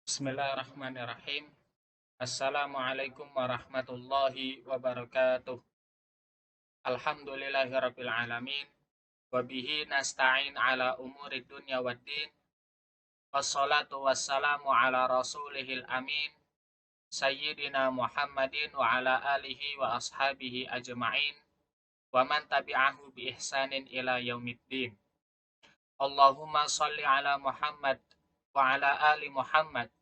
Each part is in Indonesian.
Bismillahirrahmanirrahim. Assalamualaikum warahmatullahi wabarakatuh. Alhamdulillahirabbil alamin. Wa bihi nasta'in ala umuri dunya waddin. Wassalatu wassalamu ala rasulihil amin. Sayyidina Muhammadin wa ala alihi wa ashabihi ajma'in. Wa man tabi'ahu bi ihsanin ila yaumiddin. Allahumma salli ala Muhammad wa ala ali Muhammad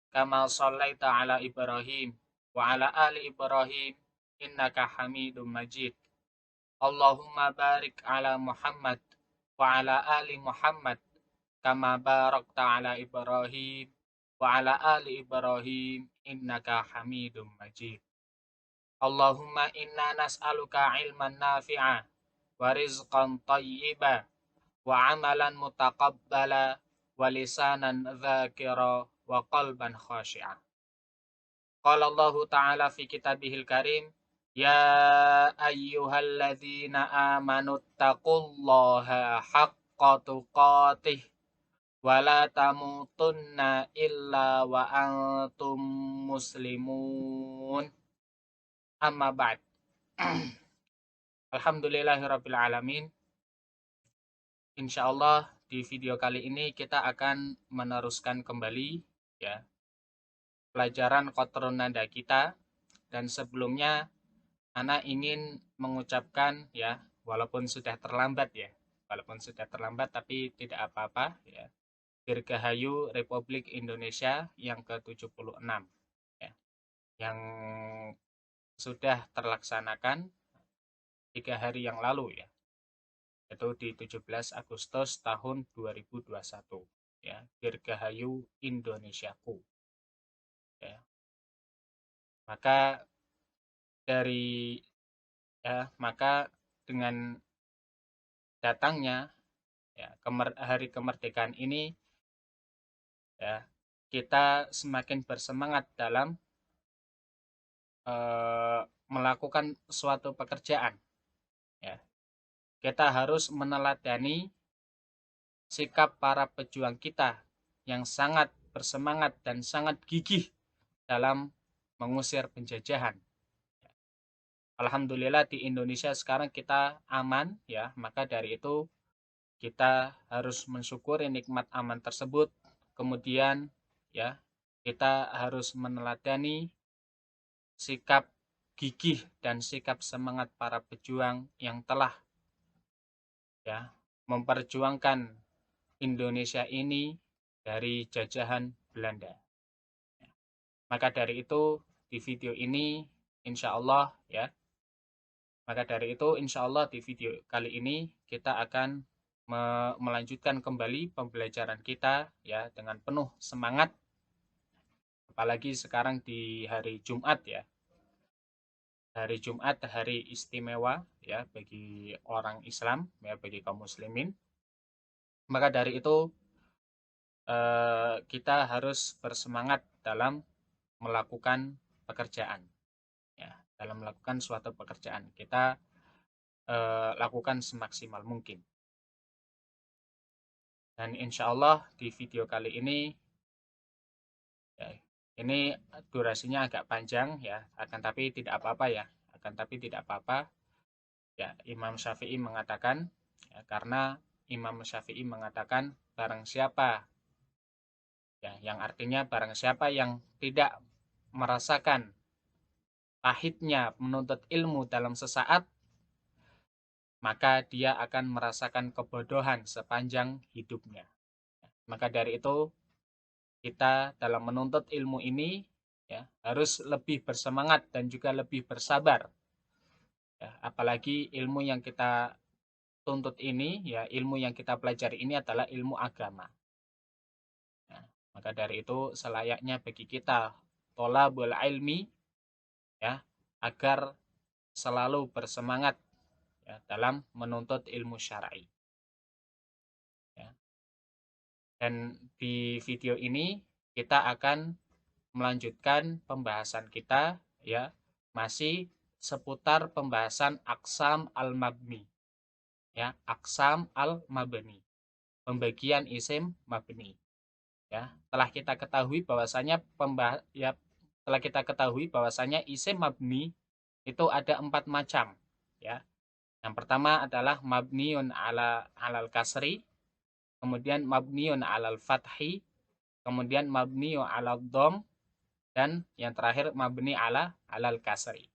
kama shallaita ala Ibrahim wa ala ali Ibrahim innaka Hamidum Majid. Allahumma barik ala Muhammad wa ala ali Muhammad kama barakta ala Ibrahim wa ala ali Ibrahim innaka Hamidum Majid. Allahumma inna nas'aluka ilman nafi'a wa rizqan tayyiba wa amalan mutaqabbala wa lisanan dzakira wa qalban khashi'a. Qala Allah Ta'ala fi kitabihil karim, ya ayyuhalladzina amanu taqullaha haqqa tuqatih wa la tamutunna illa wa antum muslimun. Amma ba'd. Alhamdulillahirabbil alamin. Insyaallah di video kali ini kita akan meneruskan kembali ya pelajaran qatrun nada kita, dan sebelumnya Ana ingin mengucapkan ya walaupun sudah terlambat tapi tidak apa-apa ya, Dirgahayu Republik Indonesia yang ke-76 ya, yang sudah terlaksanakan 3 hari yang lalu ya, yaitu di 17 Agustus tahun 2021 ya, Dirgahayu Indonesiaku ya. Maka dengan datangnya ya hari kemerdekaan ini ya, kita semakin bersemangat dalam melakukan suatu pekerjaan ya. Kita harus meneladani sikap para pejuang kita yang sangat bersemangat dan sangat gigih dalam mengusir penjajahan. Alhamdulillah di Indonesia sekarang kita aman ya, maka dari itu kita harus mensyukuri nikmat aman tersebut. Kemudian ya, kita harus meneladani sikap gigih dan sikap semangat para pejuang yang telah ya memperjuangkan Indonesia ini dari jajahan Belanda. Maka dari itu di video ini insya Allah di video kali ini kita akan melanjutkan kembali pembelajaran kita ya dengan penuh semangat, apalagi sekarang di hari Jumat ya. Hari Jumat hari istimewa ya bagi orang Islam ya, bagi kaum muslimin. Maka dari itu kita harus bersemangat dalam melakukan pekerjaan ya, dalam melakukan suatu pekerjaan kita lakukan semaksimal mungkin. Dan insya Allah di video kali ini ya, ini durasinya agak panjang ya, akan tapi tidak apa-apa ya. Imam Syafi'i mengatakan ya, karena Imam Syafi'i mengatakan barang siapa ya, yang artinya barang siapa yang tidak merasakan pahitnya menuntut ilmu dalam sesaat, maka dia akan merasakan kebodohan sepanjang hidupnya. Maka dari itu kita dalam menuntut ilmu ini ya harus lebih bersemangat dan juga lebih bersabar ya, apalagi ilmu yang kita tuntut ini ya, ilmu yang kita pelajari ini adalah ilmu agama ya. Maka dari itu selayaknya bagi kita tholabul ilmi ya, agar selalu bersemangat ya, dalam menuntut ilmu syar'i ya. Dan di video ini kita akan melanjutkan pembahasan kita ya, masih seputar pembahasan aqsam al-mabni ya, aqsam al-mabni, pembagian isim mabni. Ya, setelah kita ketahui bahwasanya setelah kita ketahui bahwasanya isim mabni itu ada 4 macam, ya. Yang pertama adalah mabniun alal kasri, kemudian mabniun alal fathi, kemudian mabniun alal dom, dan yang terakhir mabni alal kasri.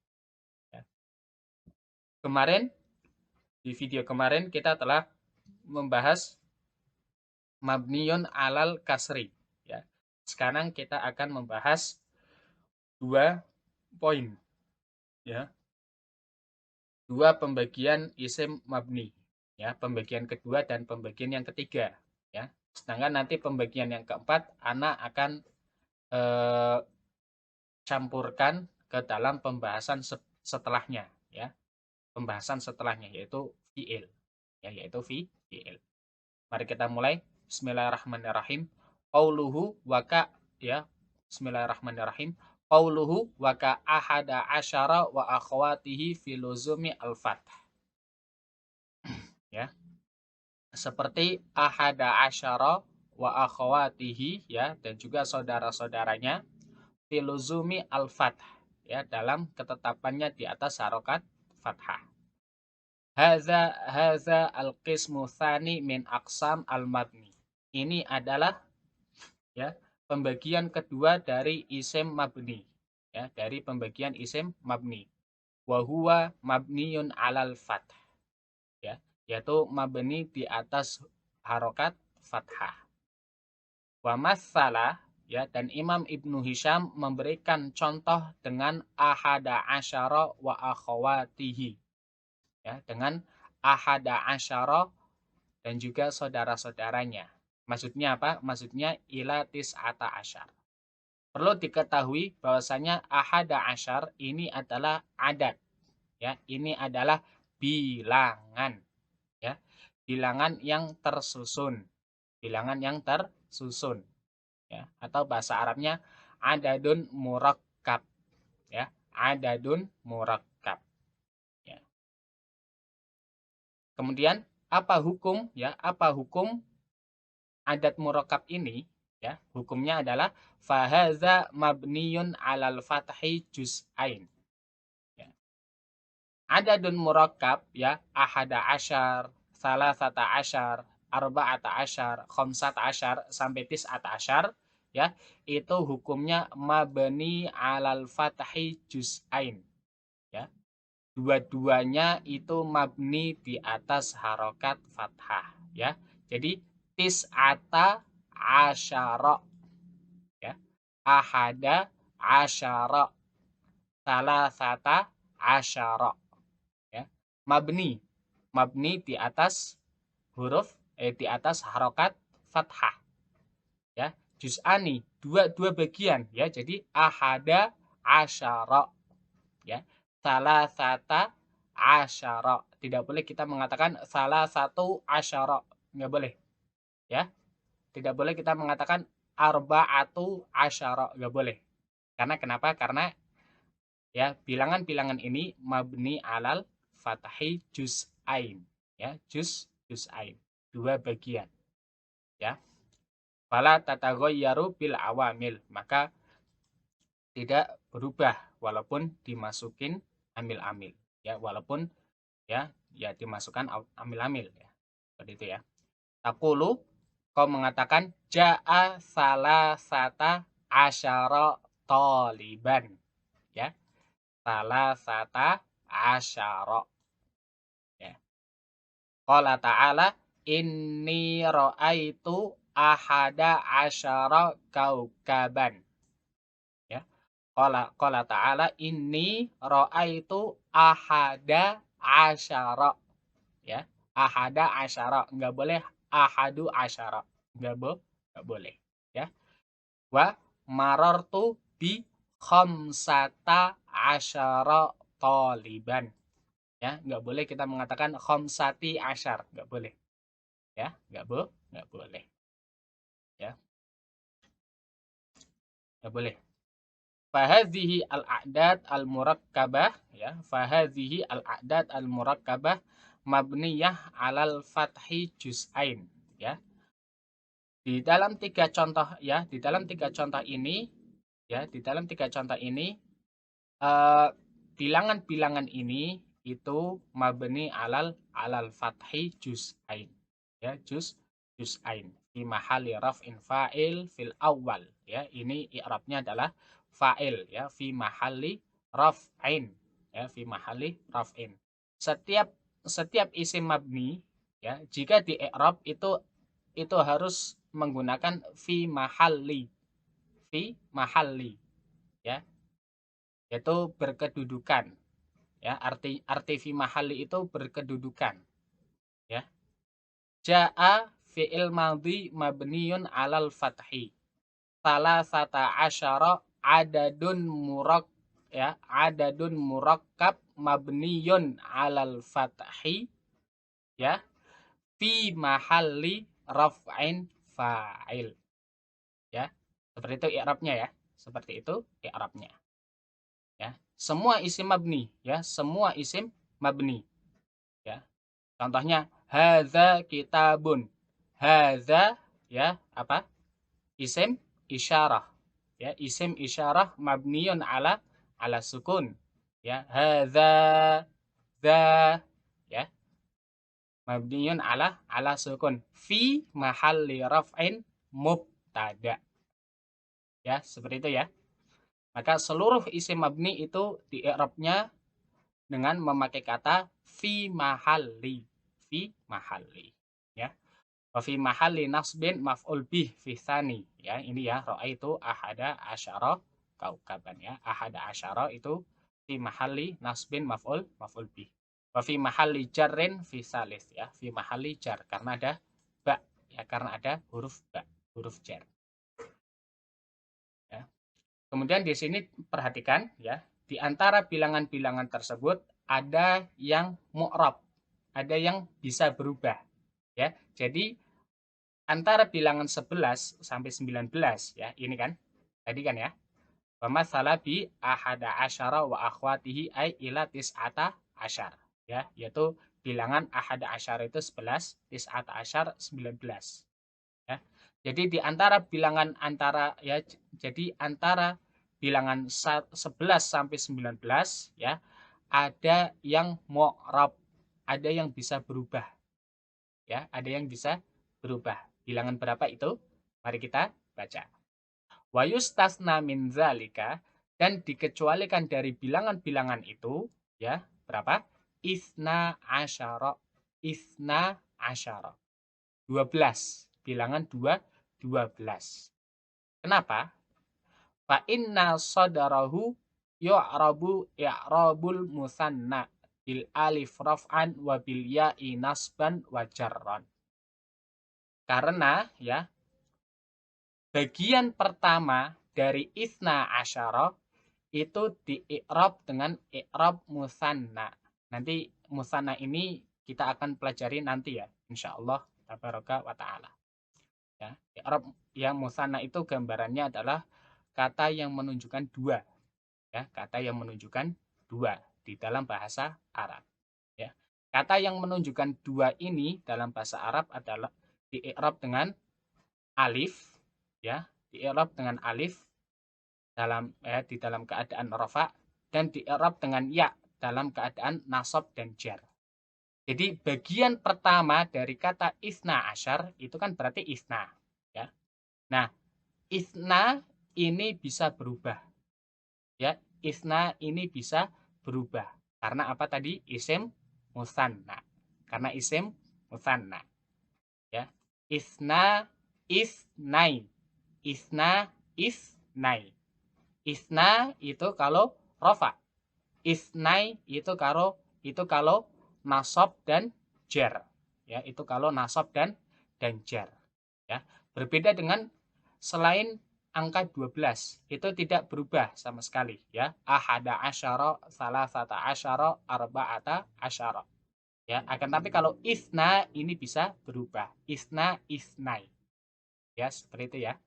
Ya. Kemarin di video kemarin kita telah membahas mabniun alal kasri, ya. Sekarang kita akan membahas 2 poin, ya. 2 pembagian isim mabni, ya, pembagian kedua dan pembagian yang ketiga, ya. Sedangkan nanti pembagian yang keempat ana akan campurkan ke dalam pembahasan setelahnya, ya. Pembahasan setelahnya yaitu fiil, ya, yaitu fiil. Mari kita mulai. Bismillahirrahmanirrahim. Qauluhu waka, ya. Bismillahirrahmanirrahim. Qauluhu waka ahada asyara wa akhwatihi fi luzumi al-fath. Ya. Seperti ahada asyara wa akhwatihi, ya, dan juga saudara-saudaranya fi luzumi al-fath, ya, dalam ketetapannya di atas harokat fathah. Haza al-qismu tsani min aqsam al-mabni. Ini adalah, ya, pembagian kedua dari isim mabni, ya, dari pembagian isim mabni. Wa huwa mabniun alal fath, ya, yaitu mabni di atas harokat fathah. Wa masalah, ya, dan Imam Ibnu Hisham memberikan contoh dengan ahada asyara wa akhwatihi, ya, dengan ahada asyara dan juga saudara-saudaranya. Maksudnya apa? Maksudnya ila tis'ata asyar. Perlu diketahui bahwasanya ahada asyar ini adalah adat, ya. Ini adalah bilangan, ya. Bilangan yang tersusun. Bilangan yang tersusun, ya. Atau bahasa Arabnya adadun murakkab, ya. Adadun murakkab, ya. Kemudian apa hukum, ya? Apa hukum adat murakkab ini? Ya, hukumnya adalah fahaza mabniyun alal fathi juz'ain. Ya. Adadun murakkab, ya, ahada asyar, salasata asyar, arba'ata asyar, khamsata asyar, sampai tis'ata asyar, ya, itu hukumnya mabni alal fathi juz'ain. Ya. Dua-duanya itu mabni di atas harokat fathah, ya. Jadi tis'ata asyara, ya. Ahada asyara, salasata asyara, ya. Mabni di atas di atas harokat fathah, ya. Juz'ani, dua bagian, ya. Jadi ahada asyara, ya. Salasata asyara. Tidak boleh kita mengatakan salah satu asyara, nggak boleh, ya. Tidak boleh kita mengatakan arba'atu asyara, nggak boleh. Karena kenapa? Karena, ya, bilangan-bilangan ini mabni alal fathi juz'ain, ya, juz'ain, dua bagian, ya. Fala tataghayyaru bil awamil, maka tidak berubah walaupun dimasukin amil-amil, ya, walaupun, ya, dimasukkan amil-amil, ya. Seperti itu, ya. Taqulu, kau mengatakan ja'a salasata asyara taliban, ya. Salasata asyara, ya. Qala ta'ala inni ra'aitu ahada asyara kaukaban, ya. Qala ta'ala inni ra'aitu ahada asyara, ya. Ahada asyara, enggak boleh ahadu asyara, enggak boleh, ya. Wa marartu bi khamsata asyara taliban, ya. Enggak boleh kita mengatakan khamsati asyar, enggak boleh, ya. Enggak boleh, ya. Enggak boleh. Fahadhihi al-a'dad al-murakkabah, ya. Fahadhihi al-a'dad al-murakkabah mabniyah alal fathi juz'ain, ya. Di dalam tiga contoh ya, di dalam tiga contoh ini ya, di dalam tiga contoh ini bilangan-bilangan ini itu mabni alal fathi juz'ain. Ya, juz'ain fi mahalli raf'in fa'il fil awal ya. Ini i'rabnya adalah fa'il ya, fi mahalli raf'in ya, fi mahalli raf'in. Setiap isim mabni ya, jika di i'rab itu harus menggunakan fi mahalli ya, yaitu berkedudukan ya. Arti fi mahalli itu berkedudukan ya. Jaa fi'il madhi mabniyun alal fathi salasata asyara adadun murakkab mabniyun alal fathi ya, fi mahalli raf'in fa'il ya. Seperti itu i'rabnya ya. Seperti itu i'rabnya ya. Semua isim mabni ya, semua isim mabni ya. Contohnya hadza kitabun. Hadza ya apa? Isim isyarah ya, isim isyarah mabniun ala sukun ya. Hadza za ya, mabniun ala sukun fi mahalli raf'in mubtada ya, seperti itu ya. Maka seluruh isim mabni itu di i'rabnya dengan memakai kata fi mahalli ya. Wa fi mahalli nasbin maf'ul bih fi tsani ya. Ini ya, raaitu ahada asyara kaukaban ya. Ahada asyara itu fi mahalli nasbin maf'ul bih. Wa fi mahalli jarrin fi salis ya. Fi mahalli jar karena ada ba ya, karena ada huruf ba, huruf jar ya. Kemudian di sini perhatikan ya, di antara bilangan-bilangan tersebut ada yang mu'rab, ada yang bisa berubah ya. Jadi antara bilangan 11 sampai 19 ya, ini kan tadi kan ya. Wamathala bi ahada asyara wa akhwatihi ay ila tis'ata asyar ya, yaitu bilangan ahada asyar itu 11, tis'ata asyar 19 ya. Jadi di antara bilangan antara bilangan 11 sampai 19 ya, ada yang mu'rab, ada yang bisa berubah ya, ada yang bisa berubah. Bilangan berapa itu? Mari kita baca. Wa yustasna min zalika, dan dikecualikan dari bilangan-bilangan itu ya, berapa? Isna asyara. Isna asyara. 12. Bilangan 12. Kenapa? Fa inna sadarahu yu'rabu i'rabul musanna bil alif raf'an wa bil ya'i nasban wa jarran. Karena ya, bagian pertama dari isna asyara itu di i'rab dengan i'rab musanna. Nanti musanna ini kita akan pelajari nanti ya, insyaallah tabaraka wa taala. Ya, i'rab yang musanna itu gambarannya adalah kata yang menunjukkan dua ya, kata yang menunjukkan dua di dalam bahasa Arab ya. Kata yang menunjukkan dua ini dalam bahasa Arab adalah di i'rab dengan alif ya, di i'rab dengan alif di dalam keadaan rafa, dan di i'rab dengan ya dalam keadaan nasab dan jar. Jadi bagian pertama dari kata isna asyar itu kan berarti isna ya. Nah, isna ini bisa berubah ya. Isna ini bisa berubah karena apa tadi? Isim musanna. Karena isim musanna ya. Isna isnai. Isna isnai. Isna itu kalau rofa. Isnai itu kalau nasab dan jar ya, itu kalau nasab dan jar ya. Berbeda dengan selain angka 12 itu tidak berubah sama sekali ya. Ahada asyara, salasata asyara, arba'ata asyara ya. Akan tapi kalau isna ini bisa berubah. Isna isnai ya, seperti itu ya.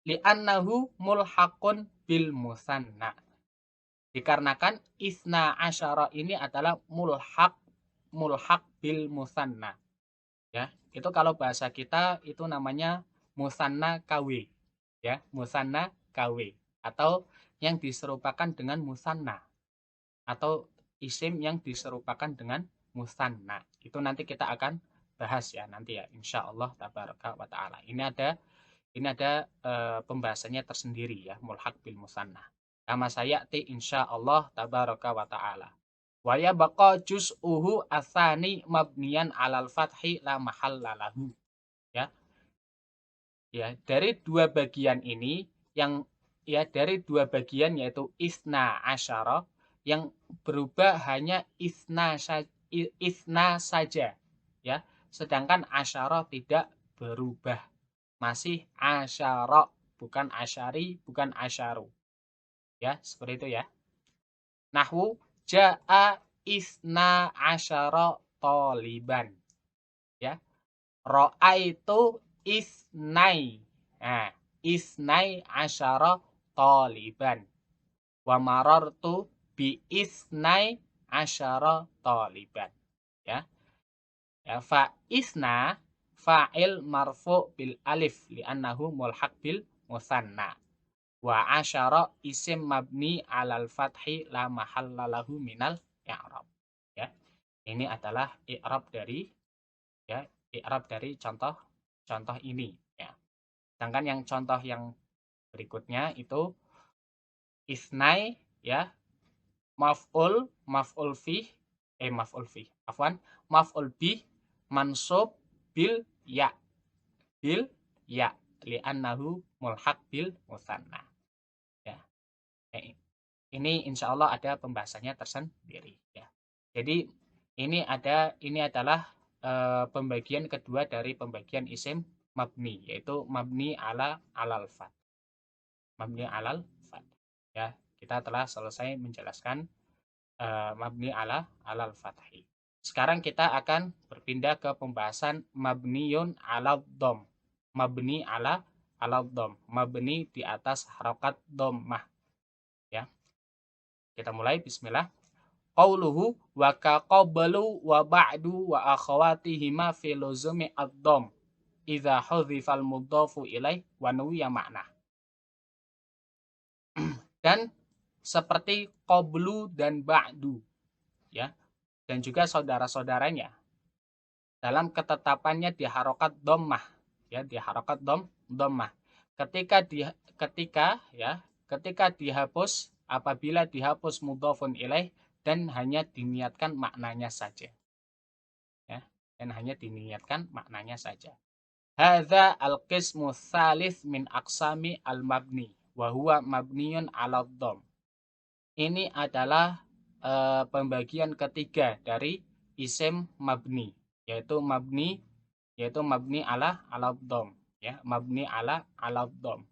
Li'annahu mulhaqun bil musanna. Dikarenakan isna asyara ini adalah mulhaq bil musanna ya. itu kalau bahasa kita itu namanya musanna KW, ya, musanna KW, atau yang diserupakan dengan musanna, atau isim yang diserupakan dengan musanna. Itu nanti kita akan bahas ya nanti ya, insya Allah tabaraka wa ta'ala. Ini ada pembahasannya tersendiri ya, mulhaq bil musanna. Kama sayati insya Allah tabaraka wa ta'ala. Wa yabqa juz'uhu asani mabniyan alal fathi la mahalla lahu. Ya. Ya, dari dua bagian ini yang dari dua bagian yaitu isna asyara yang berubah hanya isna saja ya. Sedangkan asyara tidak berubah. Masih asyara, bukan asyari, bukan asyaru. Ya, seperti itu ya. Nahwu ja'a isna asyara toliban. Ya. Ra'aitu isnai. Nah, isnai asyara toliban. Wa marartu bi isnai asyara toliban. Ya. Ya, fa isna fa'il marfu bil alif li'annahu mulhaq bil musanna. Wa asyara isim mabni alal fathi la mahalla lahu minal i'rab. Ya. Ini adalah i'rab dari contoh ini ya. Sedangkan yang contoh yang berikutnya itu isnai ya, maf'ul bih mansub bil ya li'annahu mulhaq bil musanna ya. Ini insya Allah ada pembahasannya tersendiri ya. Jadi ini adalah pembagian kedua dari pembagian isim mabni, yaitu mabni alal fath. Mabni alal fath. Ya, kita telah selesai menjelaskan mabni alal fathi. Sekarang kita akan berpindah ke pembahasan mabniun alal dom. Mabni alal dom. Mabni di atas harokat dhammah. Ya. Kita mulai, bismillah. Qauluhu wa ka qablu wa ba'du wa akhawatihima fi luzumi ad-dham idza hudhifal mudhafu ilaih wa nuwiya ma'na. Dan seperti qablu dan ba'du ya, dan juga saudara-saudaranya dalam ketetapannya di harokat dhammah ya, di harokat dhammah. Ketika dihapus, apabila dihapus mudhafun ilaih dan hanya diniatkan maknanya saja. Ya, dan hanya diniatkan maknanya saja. Hadza al-qismu tsalits min aqsami al-mabni wa huwa mabniun 'ala dhamm. Ini adalah pembagian ketiga dari isim mabni, yaitu mabni ala dhamm ya, mabni ala dhamm.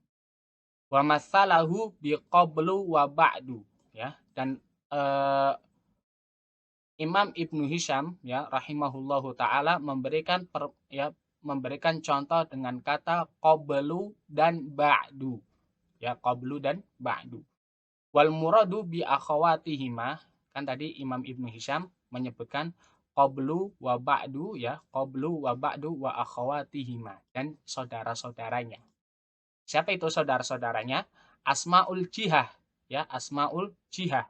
Wa masalahu bi qablu wa ba'du ya, dan Imam Ibnu Hisham ya rahimahullahu taala memberikan contoh dengan kata qablu dan ba'du ya, qablu dan ba'du. Wal muradu bi akhawatihima, kan tadi Imam Ibnu Hisham menyebutkan qablu wa ba'du ya, qablu wa ba'du wa akhawatihima, dan saudara-saudaranya. Siapa itu saudara-saudaranya? Asmaul jihah ya, asmaul jihah.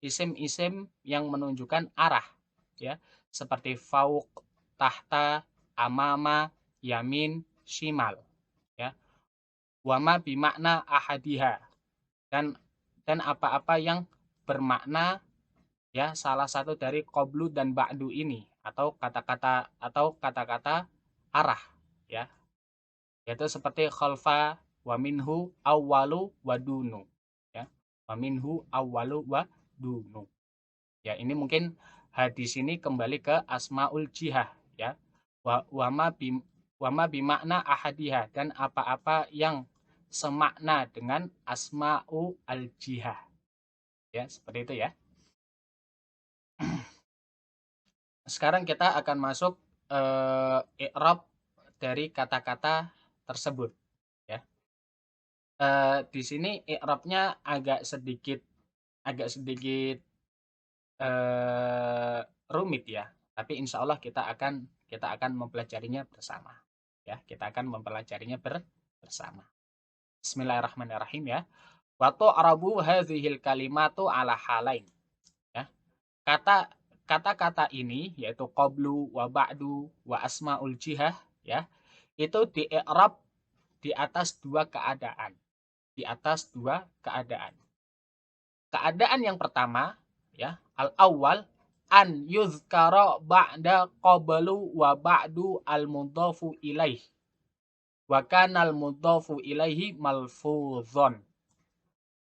Isim-isim yang menunjukkan arah ya, seperti fauq, tahta, amama, yamin, shimal ya. Wama bimakna ahadiha, dan apa-apa yang bermakna ya salah satu dari qablu dan ba'du ini, atau kata-kata arah ya, yaitu seperti khalfa, wa minhu awwalu wa dunu ya, wa minhu awwalu wa dunu ya. Ini mungkin hadis ini kembali ke asmaul jihah ya, wama bimakna ahadiha, dan apa-apa yang semakna dengan asma'u al jihah ya, seperti itu ya. Sekarang kita akan masuk i'rab dari kata-kata tersebut ya. Di sini i'rabnya agak sedikit rumit ya, tapi insya Allah kita akan kita akan mempelajarinya bersama. Ya, kita akan mempelajarinya bersama. Bismillahirrahmanirrahim ya. Wa tu'rabu hadhil kalimatu ala halain. Ya. Kata-kata ini yaitu qablu wa ba'du wa asmaul jihah ya. Itu di i'rab di atas dua keadaan. Di atas dua keadaan. Keadaan yang pertama ya, al-awwal an yuzkara ba'da qablu wa ba'du al-mudhafu ilaih. Wa kana al-mudhafu ilaihi malfuzon.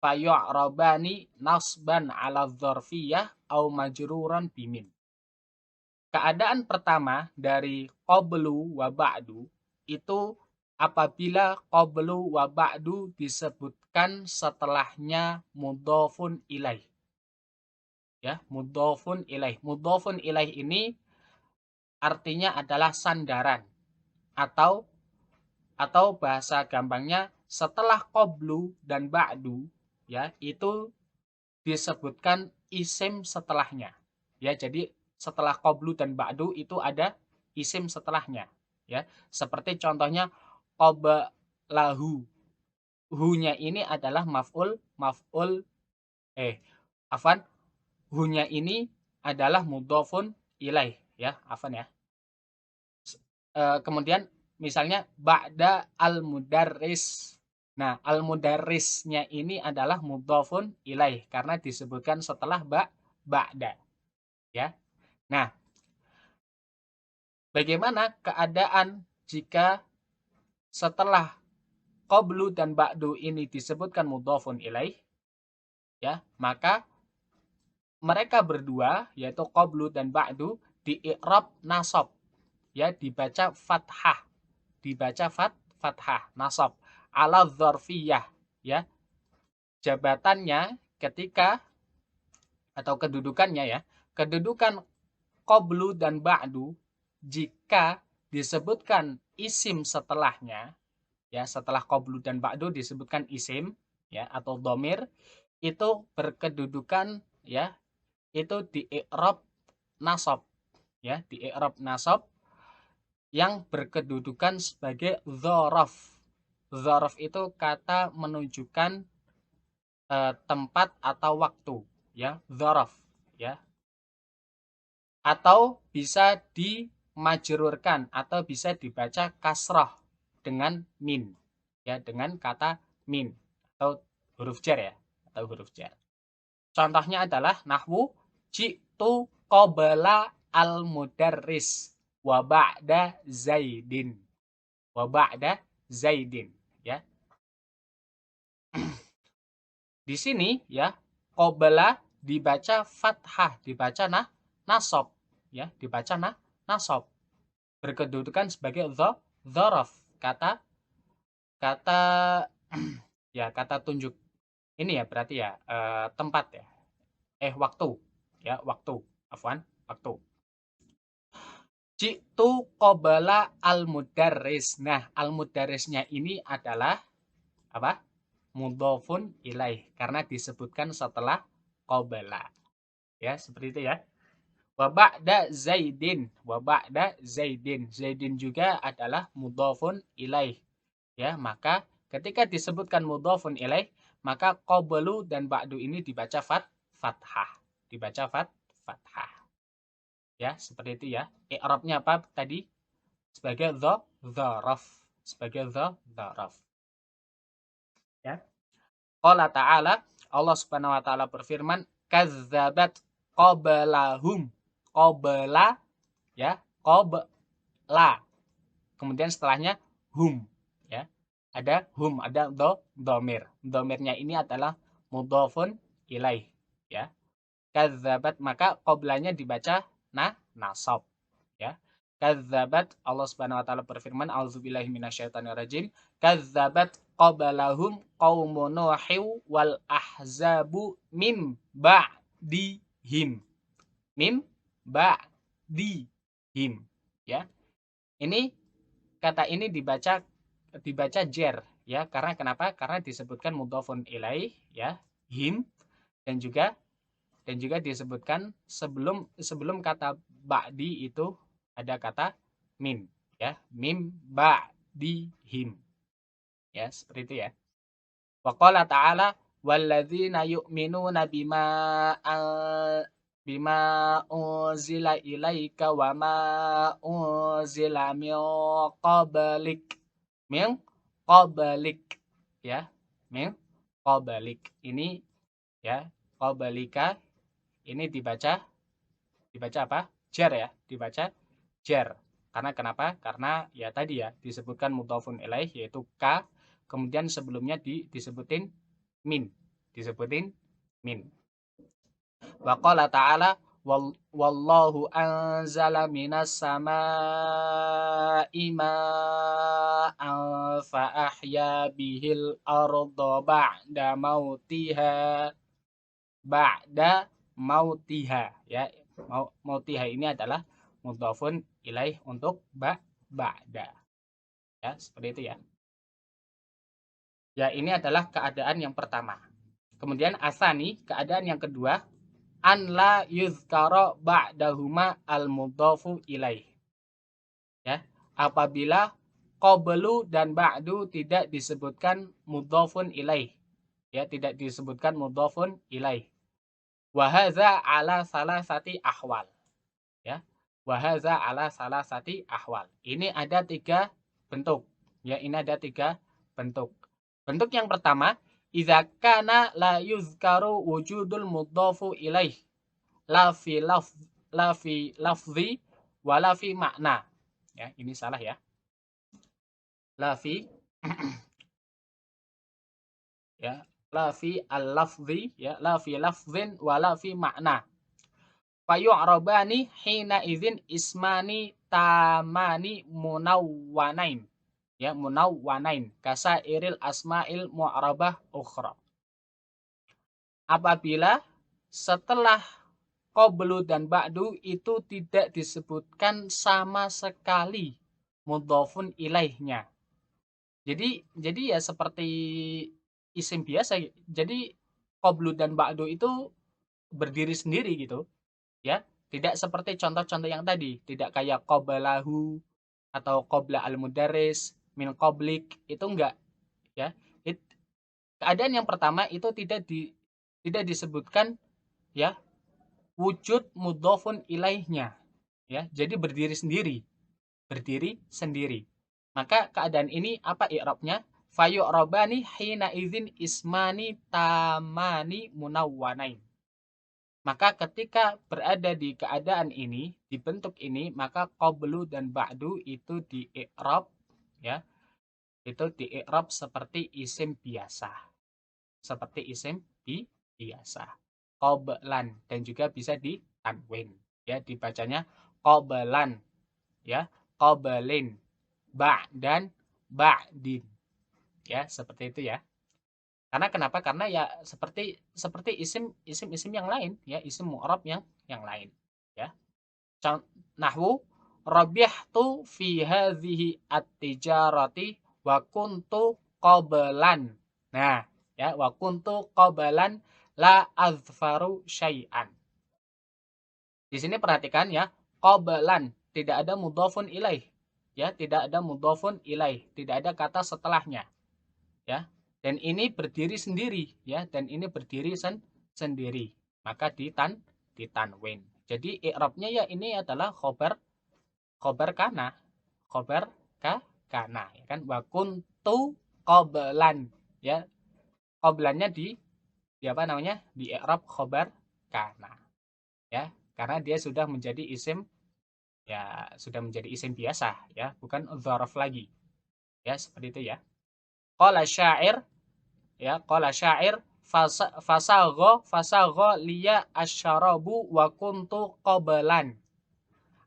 Fayu'rabani nasban 'ala dzarfiyah au majruran bimin. Keadaan pertama dari qablu wa ba'du itu apabila qablu wa ba'du disebutkan setelahnya mudhofun ilaih. Ya, mudhofun ilaih. Mudhofun ilaih ini artinya adalah sandaran atau bahasa gampangnya setelah qablu dan ba'du ya itu disebutkan isim setelahnya. Ya, jadi setelah qablu dan ba'du itu ada isim setelahnya ya. Seperti contohnya qablahu. Hu-nya ini adalah hu-nya ini adalah mudhofun ilaih ya, ya. Kemudian misalnya ba'da al-mudarris. Nah, al-mudarrisnya ini adalah mudhofun ilaih karena disebutkan setelah ba'da. Ya. Nah, bagaimana keadaan jika setelah qablu dan ba'du ini disebutkan mudhofun ilaih? Ya, maka mereka berdua yaitu qablu dan ba'du di i'rab nasab. Ya, dibaca fathah. Dibaca fathah, nasab ala dzarfiyah ya. Jabatannya ketika atau kedudukannya ya, kedudukan qablu dan ba'du jika disebutkan isim setelahnya ya, setelah qablu dan ba'du disebutkan isim ya atau dhamir itu berkedudukan ya, itu di i'rab nasab ya, di i'rab nasab yang berkedudukan sebagai dzaraf. Dzaraf itu kata menunjukkan tempat atau waktu ya, dzaraf ya. Atau bisa dimajrurkan atau bisa dibaca kasrah dengan min ya, dengan kata min atau huruf jar ya, atau huruf jar. Contohnya adalah nahwu ji'tu qabla al-mudarris wa ba'da zaidin. Wa ba'da zaidin ya. Di sini ya, qabla dibaca fathah, dibaca nasab ya, dibaca nasab. Berkedudukan sebagai dzaraf, kata ya, kata tunjuk ini ya, berarti ya tempat ya. Waktu ya, waktu. Afwan, waktu. Jitu qabala al-mudarris. Nah, al-mudarrisnya ini adalah apa? Mudhofun ilaih karena disebutkan setelah qabala. Ya, seperti itu ya. Wa ba'da zaidin, wa ba'da zaidin. Zaidin juga adalah mudhofun ilaih. Ya, maka ketika disebutkan mudhofun ilaih, maka qablu dan ba'du ini dibaca fathah. Dibaca fathah. Ya, seperti itu ya. I'rabnya apa tadi? Sebagai dzaraf. Sebagai dzaraf. Ya. Qala ta'ala, Allah Subhanahu wa taala berfirman, kazzabat qablahum. Qabla ya, qabla. Kemudian setelahnya hum ya. Ada hum, ada dhamir. Dhamirnya ini adalah mudhafun ilaih ya. Kazzabat, maka qablanya dibaca nasab ya. Kazzabat, Allah Subhanahu wa taala berfirman, auzubillahi minasyaitonir rajim, kazzabat qablahum qaumun nuhin wal ahzabu mim ba'dihim. Mim ba'dihim ya. Ini kata ini dibaca jer ya, karena kenapa? Karena disebutkan mudhafun ilaih ya, him, dan juga disebutkan sebelum kata ba'di itu ada kata min, ya, mim ba'dihim. Ya, seperti itu ya. Wa qala ta'ala walladzina yu'minuna bima unzila ilaika wa ma unzila min qablik. Min qablik, ya. Min qablik. Ini ya, qablika ini dibaca apa? Jar ya, dibaca jar. Karena kenapa? Karena ya tadi ya disebutkan mudhofun ilaih yaitu ka, kemudian sebelumnya disebutin min, disebutin min. Wa qala ta'ala wallahu anzala minas samaa'i ma'an fa ahya bihil arda ba'da mautiha ya. Mautiha ini adalah mudhafun ilaih untuk ba'da. Ya, seperti itu ya. Ya, ini adalah keadaan yang pertama. Kemudian asani, keadaan yang kedua, an la yuzkara ba'dahuma al-mudhafu ilaih. Ya, apabila qablu dan ba'du tidak disebutkan mudhafun ilaih. Ya, tidak disebutkan mudhafun ilaih. Wa hadza ala salasati ahwal. Ya. Wa hadza ala salasati ahwal. Ini ada 3 bentuk. Ya, ini ada 3 bentuk. Bentuk yang pertama, idza kana la yuzkaru wujudul mudhafu ilaih la fi lafzi wa la fi makna. Ya, ini salah ya. La fi ya, la fi al-lafzi ya, la fi lafzin wa la fi makna. Fayu'rabani hina idzin ismani tamani munawwanain. Ya, munawwanain kasairil asma'il mu'rabah ukhra. Apabila setelah qablu dan ba'du itu tidak disebutkan sama sekali mudhafun ilaihnya. Jadi ya seperti isim biasa. Jadi qablu dan ba'du itu berdiri sendiri gitu. Ya, tidak seperti contoh-contoh yang tadi, tidak kayak qablahu atau qabla al-mudarris, min qablik, itu enggak ya. Keadaan yang pertama itu tidak disebutkan ya wujud mudhafun ilaihnya ya. Jadi berdiri sendiri. Maka keadaan ini apa i'rabnya? Fayu'rabani hina idzin ismani tamani munawwanain. Maka ketika berada di keadaan ini, di bentuk ini, maka qablu dan ba'du itu di i'rab ya. Itu di i'rab seperti isim biasa. Seperti isim biasa. Qablan dan juga bisa di tanwin ya, dibacanya qablan ya, qablin, ba'dan, ba'din. Ya, seperti itu ya. Karena kenapa? Karena ya seperti isim yang lain ya, isim mu'rab yang lain ya. Nahwu rabihtu fi hadhihi at-tijarati wa kuntu qablan. Nah, ya wa kuntu qablan la azfaru syai'an. Di sini perhatikan ya, qablan tidak ada mudhafun ilaih. Ya, tidak ada mudhafun ilaih, tidak ada kata setelahnya. Ya. Dan ini berdiri sendiri ya, dan ini berdiri sendiri. Maka ditanwin. Jadi i'rabnya ya ini adalah khobar kana. Khobar kana ya kan, wa kuntu qablan ya. Qablannya di apa namanya? Di i'rab khobar kana. Ya, karena dia sudah menjadi isim ya, sudah menjadi isim biasa ya, bukan dzaraf lagi. Ya, seperti itu ya. Qala syair ya, qala syair fasagha liya asyarabu wa kuntu qablan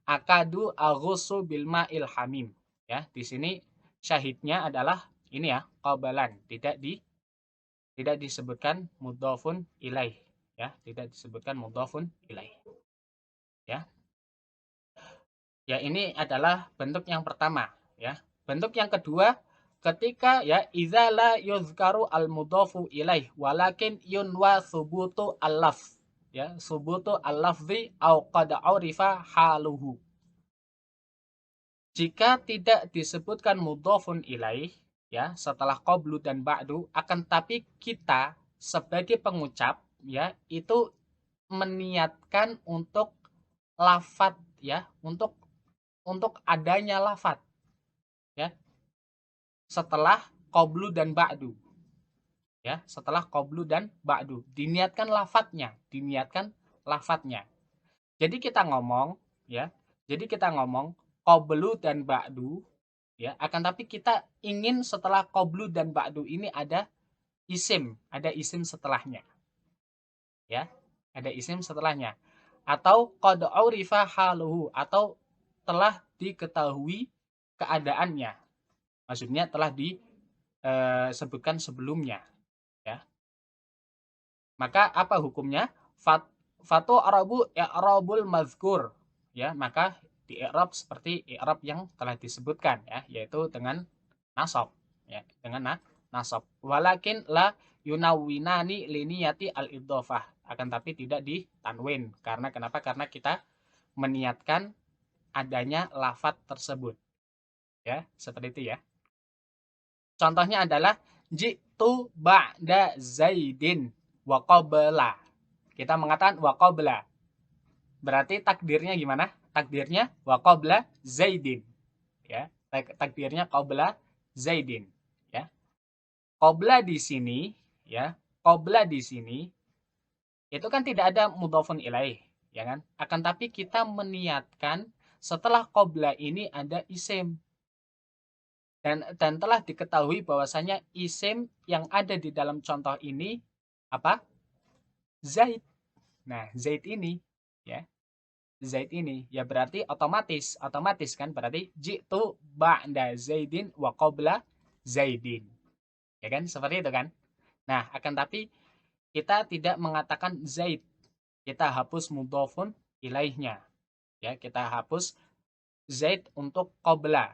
akadu aghusu bil ma'il hamim. Ya, di sini syahidnya adalah ini ya, qablan, tidak disebutkan mudhafun ilaih ya, tidak disebutkan mudhafun ilaih. Ya. Ya, ini adalah bentuk yang pertama ya. Bentuk yang kedua, ketika ya idza la yuzkaru al mudhafu ilaih walakin yunwa subutu al-lafz ya, subutu al-lafzi au qad urifa haluhu. Jika tidak disebutkan mudhofun ilaih, ya, setelah qablu dan ba'du, akan tapi kita sebagai pengucap, ya, itu meniatkan untuk lafat, ya, untuk adanya lafat, ya, setelah qablu dan ba'du, ya, setelah qablu dan ba'du, diniatkan lafadznya. Jadi kita ngomong, ya, jadi kita ngomong qablu dan ba'du, ya, akan tapi kita ingin setelah qablu dan ba'du ini ada isim setelahnya, ya, ada isim setelahnya, atau qad urifa haluhu, atau telah diketahui keadaannya, maksudnya telah disebutkan sebelumnya, ya. Maka apa hukumnya? Fatu arabu i'rabul mazkur, ya, maka di i'rab seperti i'rab yang telah disebutkan, ya, yaitu dengan nasab, ya, dengan nasab. Walakin la yunawwinani liniyati al-idhofah, akan tapi tidak ditanwin. Karena kenapa? Karena kita meniatkan adanya lafat tersebut, ya, seperti itu, ya. Contohnya adalah jitu ba'da zaidin wa qabla. Kita mengatakan wa qabla. Berarti takdirnya gimana? Takdirnya wa qabla zaidin, ya. Takdirnya qabla zaidin, ya. Qabla di sini, ya. Qabla di sini itu kan tidak ada mudhofun ilaih, ya kan? Akan tapi kita meniatkan setelah qabla ini ada isim. Dan telah diketahui bahwasanya isim yang ada di dalam contoh ini apa? Zaid. Nah, Zaid ini, ya. Zaid ini, ya, berarti otomatis kan, berarti jitu ba'da Zaidin wa qabla Zaidin. Ya kan? Seperti itu kan? Nah, akan tapi kita tidak mengatakan Zaid. Kita hapus mudhofun ilaihnya. Ya, kita hapus Zaid untuk qabla.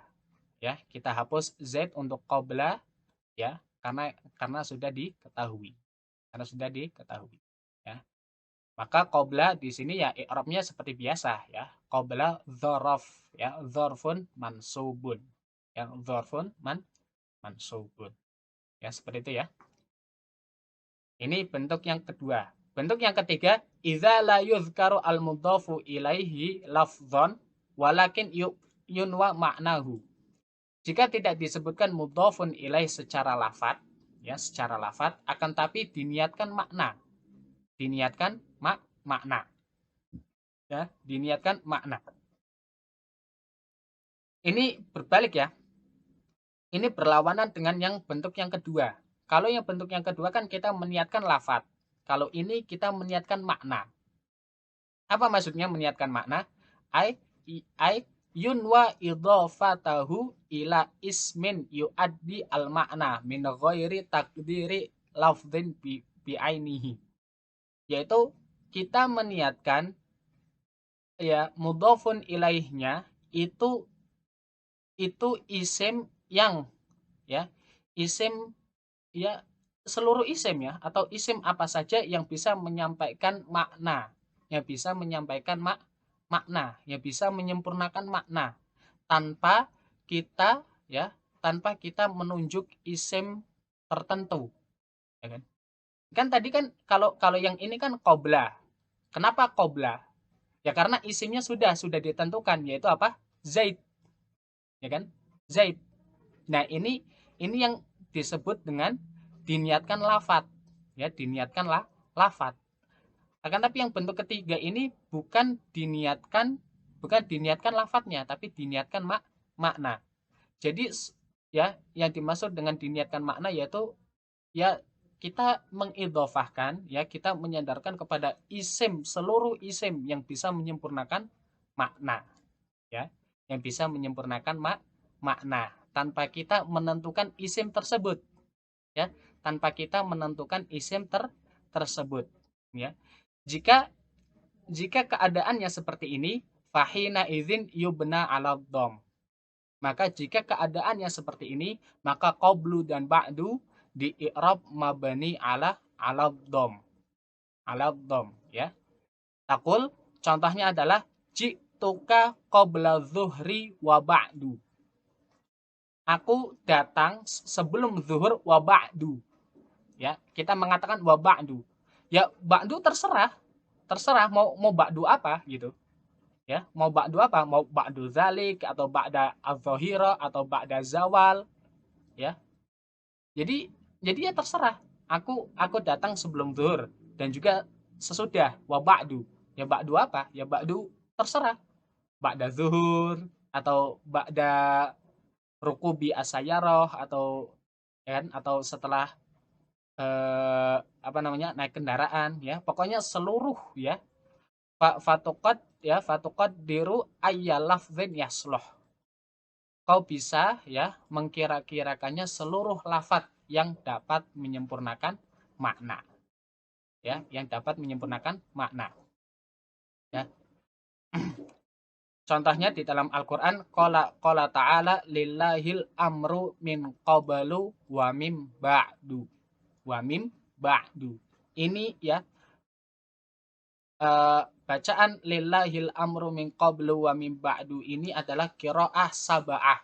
Ya, kita hapus Zaid untuk qabla, ya, karena sudah diketahui. Karena sudah diketahui, ya. Maka qabla di sini ya i'rabnya seperti biasa, ya. Qabla dzaraf, ya, dzarfun mansubun. Ya, dzarfun mansubun. Ya, seperti itu, ya. Ini bentuk yang kedua. Bentuk yang ketiga, idza la yuzkaru al-mudhafu ilaihi lafdhan walakin yunwa ma'nahu. Jika tidak disebutkan mudhafun ilaih secara lafat, ya, secara lafat, akan tapi diniatkan makna. Diniatkan makna. Ya, diniatkan makna. Ini berbalik, ya. Ini berlawanan dengan yang bentuk yang kedua. Kalau yang bentuk yang kedua kan kita meniatkan lafat. Kalau ini kita meniatkan makna. Apa maksudnya meniatkan makna? Ai yunwa idhofatahu ila ismin yuaddi al makna min ghairi takdiri lafdhin bi ainihi. Yaitu kita meniatkan, ya, mudhofun ilaihnya itu isim yang, ya, isim, ya, seluruh isim, ya, atau isim apa saja yang bisa menyampaikan makna, yang bisa menyampaikan makna, yang bisa menyempurnakan makna tanpa kita, ya, tanpa kita menunjuk isim tertentu, ya kan? Kan tadi kan kalau kalau yang ini kan qabla. Kenapa qabla? Ya karena isimnya sudah ditentukan, yaitu apa? Zaid, ya kan? Zaid. Nah, ini yang disebut dengan diniatkan lafat, ya, diniatkan lafat. Akan tapi yang bentuk ketiga ini bukan diniatkan lafadznya, tapi diniatkan makna. Jadi, ya, yang dimaksud dengan diniatkan makna yaitu, ya, kita mengidhofahkan, ya, kita menyandarkan kepada isim, seluruh isim yang bisa menyempurnakan makna, ya, yang bisa menyempurnakan makna tanpa kita menentukan isim tersebut, ya, tanpa kita menentukan isim tersebut, ya. Jika keadaannya seperti ini, fahina idzin yubna 'ala dhom. Maka jika keadaannya seperti ini, maka qablu dan ba'du di i'rab mabni 'ala dhom. 'Ala dhom, ya. Taqul, contohnya adalah ji'tuka qabla zuhri wa ba'du. Aku datang sebelum zuhur wa ba'du. Ya, kita mengatakan wa ba'du. Ya, ba'du terserah. Terserah mau ba'du apa gitu. Ya, mau ba'du apa? Mau ba'du zalik atau ba'da az-zahira atau ba'da zawal, ya. Jadi ya terserah. Aku datang sebelum zuhur dan juga sesudah wa ba'du. Ya ba'du apa? Ya ba'du terserah. Ba'da zuhur atau ba'da rukubi asayaroh atau ya kan atau setelah apa namanya naik kendaraan ya pokoknya seluruh ya fatuqad diru ayyalafzin yasloh kau bisa ya mengkira-kirakannya seluruh lafat yang dapat menyempurnakan makna ya yang dapat menyempurnakan makna ya. Contohnya di dalam Al-Qur'an qala ta'ala lillahil amru min qablu wa mim ba'du. Wa mim ba'du. Ini ya bacaan lillahil amru min qablu wa mim ba'du ini adalah qiraah sab'ah.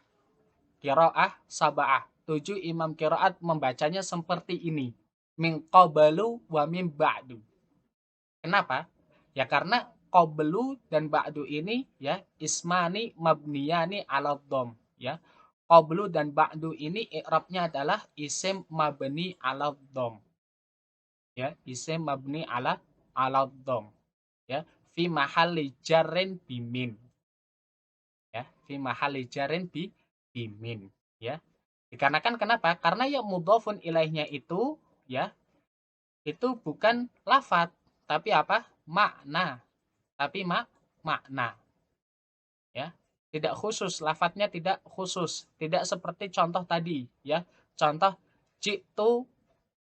Qiraah sab'ah. 7 imam qiraat membacanya seperti ini. Min qablu wa mim ba'du. Kenapa? Ya karena qablu dan ba'du ini ya ismani mabniyani ala dhom ya. Qablu dan ba'du ini i'rabnya adalah isim mabni ala dhom. Ya, isim mabni ala dhom ya. Fi mahalli jarrin bimin. Ya, fi mahalli jarrin bimin ya. Dikarenakan kenapa? Karena ya mudhofun ilaihnya itu ya itu bukan lafat tapi apa? Makna. Tapi makna ya tidak khusus lafadznya tidak khusus tidak seperti contoh tadi ya contoh jitu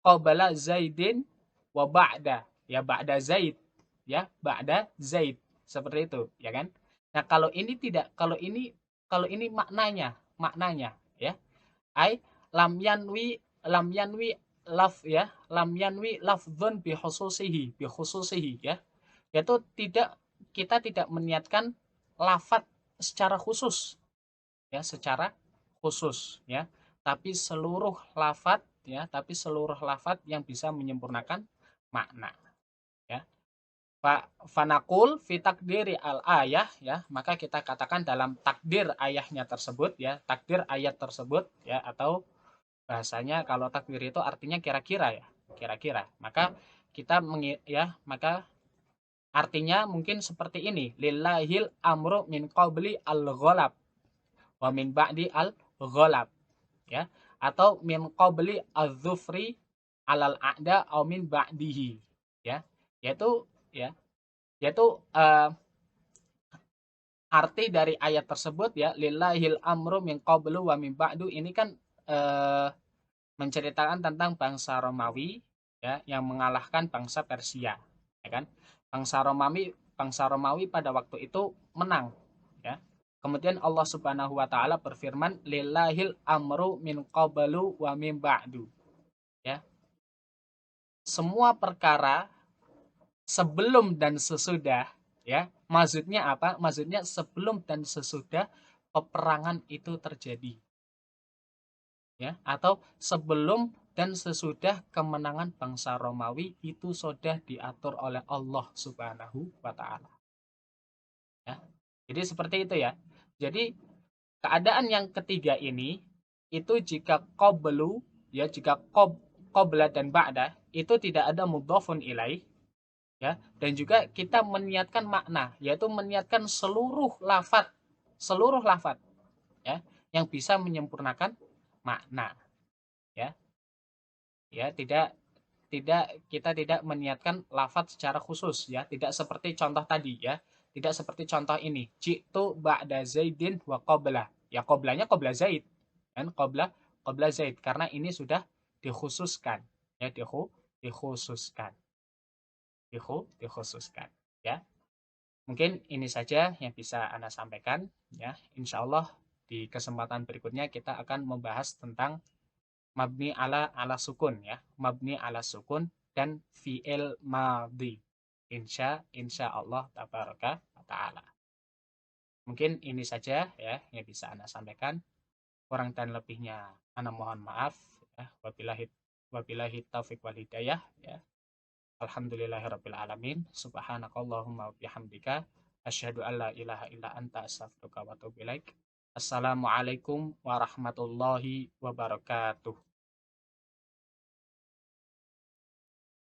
qabala zaidin wa ba'da ya ba'da zaid ya ba'da zaid seperti itu ya kan nah kalau ini maknanya ya ai lam yanwi lafdzun bi khususihi ya yaitu kita tidak meniatkan lafat secara khusus ya secara khusus ya tapi seluruh lafat yang bisa menyempurnakan makna ya fanakul fi takdiri al ayah ya maka kita katakan dalam takdir ayahnya tersebut ya takdir ayat tersebut ya atau bahasanya kalau takdir itu artinya kira-kira ya kira-kira maka maka artinya mungkin seperti ini. Lillahil amru min qabli al-ghalab wa min ba'di al-ghalab ya atau min qabli az-zufri alal a'da au min ba'dihi ya yaitu ya yaitu arti dari ayat tersebut ya lillahil amru min qablu wa min ba'du ini kan menceritakan tentang bangsa Romawi ya yang mengalahkan bangsa Persia ya kan bangsa Romawi pada waktu itu menang ya. Kemudian Allah Subhanahu wa taala berfirman lillahil amru min qablu wa min ba'du. Ya. Semua perkara sebelum dan sesudah ya. Maksudnya apa? Maksudnya sebelum dan sesudah peperangan itu terjadi. Ya, atau sebelum dan sesudah kemenangan bangsa Romawi itu sudah diatur oleh Allah Subhanahu wa taala. Ya. Jadi seperti itu ya. Jadi keadaan yang ketiga ini itu jika qablu ya jika qabla dan ba'da itu tidak ada mudhafun ilaih ya dan juga kita meniatkan makna yaitu meniatkan seluruh lafaz ya yang bisa menyempurnakan makna ya. Ya, kita tidak meniatkan lafaz secara khusus ya, tidak seperti contoh tadi ya. Tidak seperti contoh ini, jitu ba'da zaidin wa qabla. Ya qablanya qabla zaid. Kan qabla zaid karena ini sudah dikhususkan ya, dikhususkan. Dikhususkan ya. Mungkin ini saja yang bisa Anda sampaikan ya. Insyaallah di kesempatan berikutnya kita akan membahas tentang mabni ala sukun ya mabni ala sukun dan fi'il madhi insya Allah tabaraka wa ta'ala. Mungkin ini saja ya yang bisa Anda sampaikan. Kurang dan lebihnya Ana mohon maaf ya. Wabillahi taufik wal hidayah ya. Alhamdulillahirabbil alamin. Subhanakallahumma bihamdika asyhadu an la ilaha illa anta astaghfiruka wa atubu ilaik. Assalamualaikum warahmatullahi wabarakatuh.